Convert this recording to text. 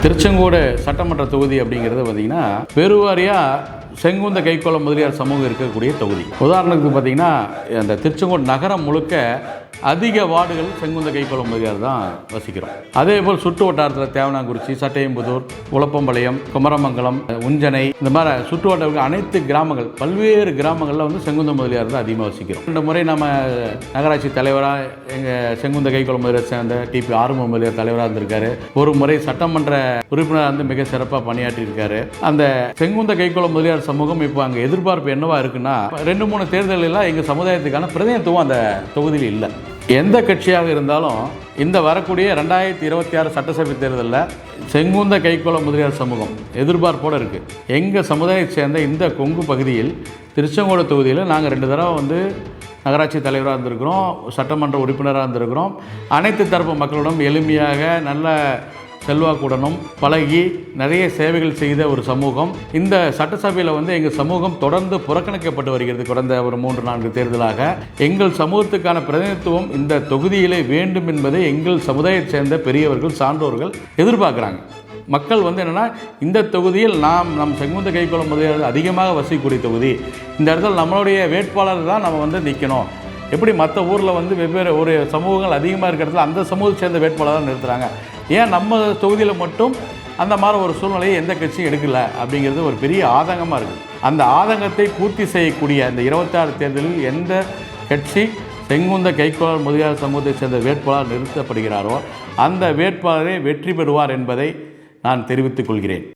திருச்செங்கோடு சட்டமன்ற தொகுதி அப்படிங்கிறது பார்த்தீங்கன்னா பெருவாரியாக செங்குந்த கைக்கோள முதலியார் சமூகம் இருக்கக்கூடிய தொகுதி. உதாரணத்துக்கு பார்த்தீங்கன்னா அந்த திருச்செங்கோடு நகரம் முழுக்க அதிக வார்டுகள் செங்குந்த கைக்கோள முதலியார் தான் வசிக்கிறோம். அதே போல் சுற்று வட்டாரத்தில் தேவனாங்குறிச்சி, சட்டையம்புதூர், உலப்பம்பாளையம், குமரமங்கலம், உஞ்சனை, இந்த மாதிரி சுற்று வட்டாரத்தில் அனைத்து கிராமங்கள், பல்வேறு கிராமங்களில் வந்து செங்குந்த முதலியார் தான் அதிகமாக வசிக்கிறோம். 2 முறை நம்ம நகராட்சி தலைவராக எங்கள் செங்குந்த கைக்கோள முதலியார் சேர்ந்த டிபி ஆறுமுக முதலியார் தலைவராக இருந்திருக்காரு. ஒரு முறை சட்டமன்ற உறுப்பினராக வந்து மிக சிறப்பாக பணியாற்றியிருக்காரு. அந்த செங்குந்த கைக்கோள முதலியார் சமூகம் இப்போ அங்கே எதிர்பார்ப்பு என்னவா இருக்குன்னா 2-3 தேர்தலெல்லாம் எங்கள் சமுதாயத்துக்கான பிரதிநிதித்துவம் அந்த தொகுதியில் இல்லை. எந்த கட்சியாக இருந்தாலும் இந்த வரக்கூடிய 2026 சட்டசபை தேர்தலில் செங்குந்த கைக்கோள முதலியார் சமூகம் எதிர்பார்ப்போடு இருக்குது. எங்கள் சமுதாயத்தை சேர்ந்த இந்த கொங்கு பகுதியில் திருச்செங்கோடு தொகுதியில் நாங்கள் 2 தடவை வந்து நகராட்சி தலைவராக இருந்திருக்கிறோம், சட்டமன்ற உறுப்பினராக இருந்திருக்கிறோம். அனைத்து தரப்பு மக்களிடம் எளிமையாக நல்ல செல்வாக்குடனும் பழகி நிறைய சேவைகள் செய்த ஒரு சமூகம். இந்த சட்டசபையில் வந்து எங்கள் சமூகம் தொடர்ந்து புறக்கணிக்கப்பட்டு வருகிறது. கடந்த ஒரு 3-4 தேர்தலாக எங்கள் சமூகத்துக்கான பிரதிநிதித்துவம் இந்த தொகுதியிலே வேண்டும் என்பதை எங்கள் சமுதாயத்தை சேர்ந்த பெரியவர்கள், சான்றோர்கள் எதிர்பார்க்குறாங்க. மக்கள் வந்து என்னென்னா, இந்த தொகுதியில் நம் செங்குந்த கைக்கோள முதலியார் அதிகமாக வசிக்கக்கூடிய தொகுதி, இந்த இடத்துல நம்மளுடைய வேட்பாளர் தான் நம்ம வந்து நிற்கணும். எப்படி மற்ற ஊரில் வந்து வெவ்வேறு ஒரு சமூகங்கள் அதிகமாக இருக்கிறதுல அந்த சமூகத்தை சேர்ந்த வேட்பாளர் தான் நிறுத்துகிறாங்க, ஏன் நம்ம தொகுதியில் மட்டும் அந்த மாதிரி ஒரு சூழ்நிலையை எந்த கட்சியும் எடுக்கலை அப்படிங்கிறது ஒரு பெரிய ஆதங்கமாக இருக்குது. அந்த ஆதங்கத்தை பூர்த்தி செய்யக்கூடிய அந்த 26 தேர்தலில் எந்த கட்சி செங்குந்த கைக்கோள முதலியார் சமூகத்தை சேர்ந்த வேட்பாளர் நிறுத்தப்படுகிறாரோ அந்த வேட்பாளரே வெற்றி பெறுவார் என்பதை நான் தெரிவித்துக் கொள்கிறேன்.